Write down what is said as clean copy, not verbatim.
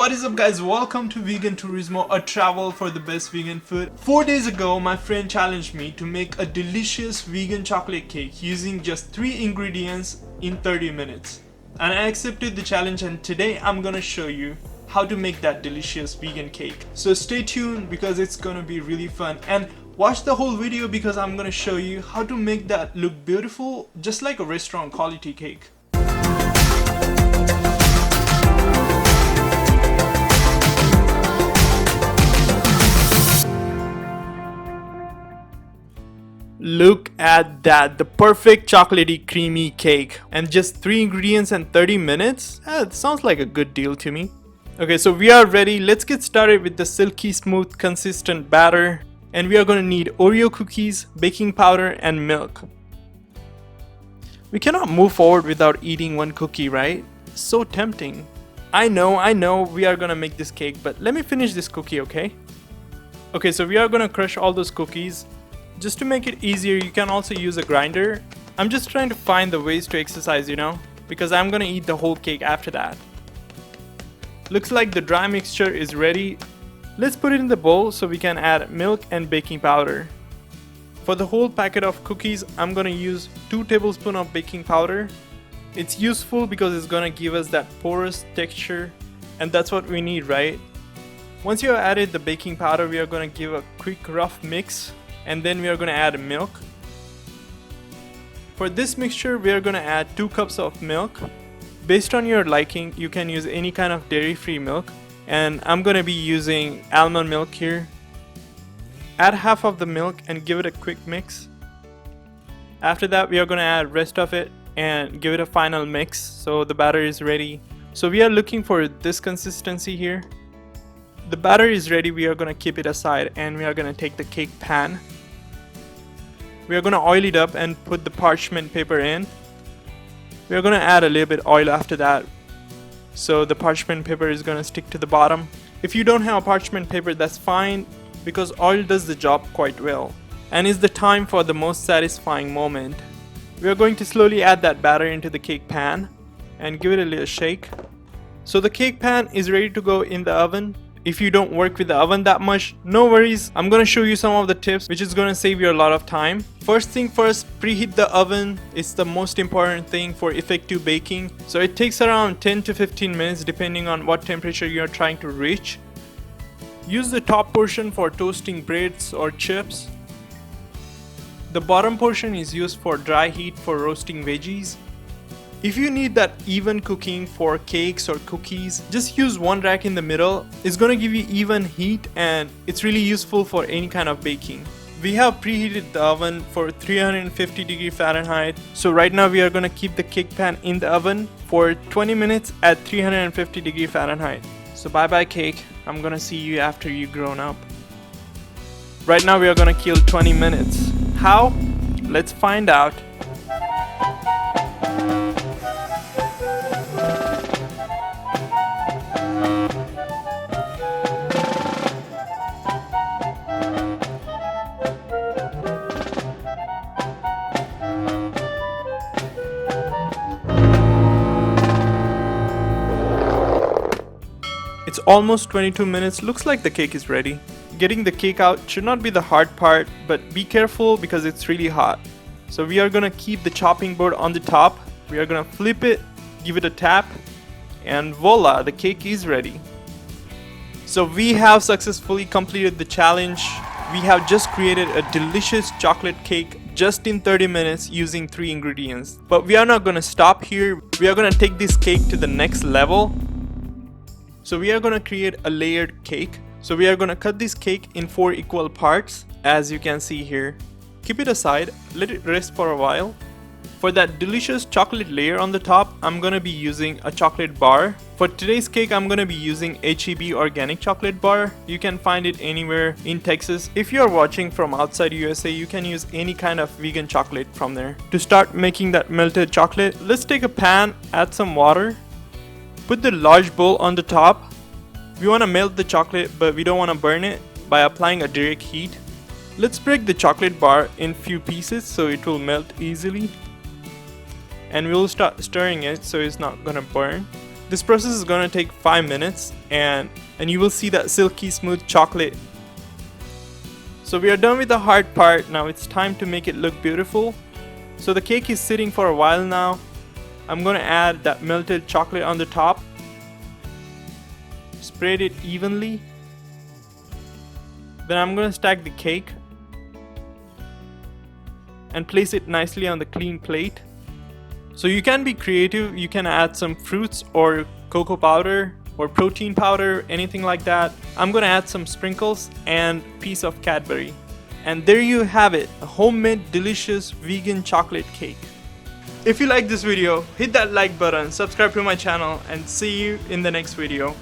what is up guys, welcome to Vegan Turismo, a travel for the best vegan food. 4 days ago, my friend challenged me to make a delicious vegan chocolate cake using just 3 ingredients in 30 minutes. And I accepted the challenge, and today I'm gonna show you how to make that delicious vegan cake. So stay tuned because it's gonna be really fun, and watch the whole video because I'm gonna show you how to make that look beautiful, just like a restaurant quality cake. Look at that, the perfect chocolatey creamy cake, and just 3 ingredients and 30 minutes? That sounds like a good deal to me. Okay, so we are ready. Let's get started with the silky smooth consistent batter, and we are going to need Oreo cookies, baking powder and milk. We cannot move forward without eating one cookie, right? So tempting. I know we are going to make this cake, but let me finish this cookie, okay? Okay, so we are going to crush all those cookies. Just to make it easier, you can also use a grinder. I'm just trying to find the ways to exercise, because I'm gonna eat the whole cake after that. Looks like the dry mixture is ready. Let's put it in the bowl so we can add milk and baking powder. For the whole packet of cookies, I'm gonna use 2 tablespoons of baking powder. It's useful because it's gonna give us that porous texture, and that's what we need, right? Once you have added the baking powder, we are gonna give a quick rough mix. And then we are going to add milk. For this mixture, we are going to add 2 cups of milk. Based on your liking, you can use any kind of dairy-free milk, and I'm going to be using almond milk here. Add half of the milk and give it a quick mix. After that, we are going to add rest of it and give it a final mix so the batter is ready. So we are looking for this consistency here. The batter is ready. We are going to keep it aside, and we are going to take the cake pan. We are going to oil it up and put the parchment paper in. We are going to add a little bit oil after that, so the parchment paper is going to stick to the bottom. If you don't have a parchment paper, that's fine, because oil does the job quite well. And it's the time for the most satisfying moment. We are going to slowly add that batter into the cake pan and give it a little shake. So the cake pan is ready to go in the oven. If you don't work with the oven that much, no worries. I'm gonna show you some of the tips which is gonna save you a lot of time. First thing first, preheat the oven. It's the most important thing for effective baking. So it takes around 10 to 15 minutes depending on what temperature you're trying to reach. Use the top portion for toasting breads or chips. The bottom portion is used for dry heat for roasting veggies. If you need that even cooking for cakes or cookies, just use one rack in the middle. It's gonna give you even heat, and it's really useful for any kind of baking. We have preheated the oven for 350 degree Fahrenheit. So right now we are gonna keep the cake pan in the oven for 20 minutes at 350 degree Fahrenheit. So bye bye cake, I'm gonna see you after you grown up. Right now we are gonna kill 20 minutes. How? Let's find out. It's almost 22 minutes. Looks like the cake is ready. Getting the cake out should not be the hard part, but be careful because it's really hot. So we are gonna keep the chopping board on the top. We are gonna flip it, give it a tap, and voila, the cake is ready. So we have successfully completed the challenge. We have just created a delicious chocolate cake just in 30 minutes using 3 ingredients. But we are not gonna stop here. We are gonna take this cake to the next level. So we are going to create a layered cake. So we are going to cut this cake in 4 equal parts, as you can see here. Keep it aside, let it rest for a while. For that delicious chocolate layer on the top, I'm going to be using a chocolate bar. For today's cake, I'm going to be using HEB organic chocolate bar. You can find it anywhere in Texas. If you are watching from outside USA, you can use any kind of vegan chocolate from there. To start making that melted chocolate, let's take a pan, add some water. Put the large bowl on the top. We want to melt the chocolate, but we don't want to burn it by applying a direct heat. Let's break the chocolate bar in few pieces so it will melt easily. And we'll start stirring it so it's not gonna burn. This process is gonna take 5 minutes and you will see that silky smooth chocolate. So we are done with the hard part. Now it's time to make it look beautiful. So the cake is sitting for a while now. I'm gonna add that melted chocolate on the top. Spread it evenly. Then I'm gonna stack the cake and place it nicely on the clean plate. So you can be creative, you can add some fruits or cocoa powder or protein powder, anything like that. I'm gonna add some sprinkles and a piece of Cadbury. And there you have it, a homemade delicious vegan chocolate cake. If you like this video, hit that like button, subscribe to my channel, and see you in the next video.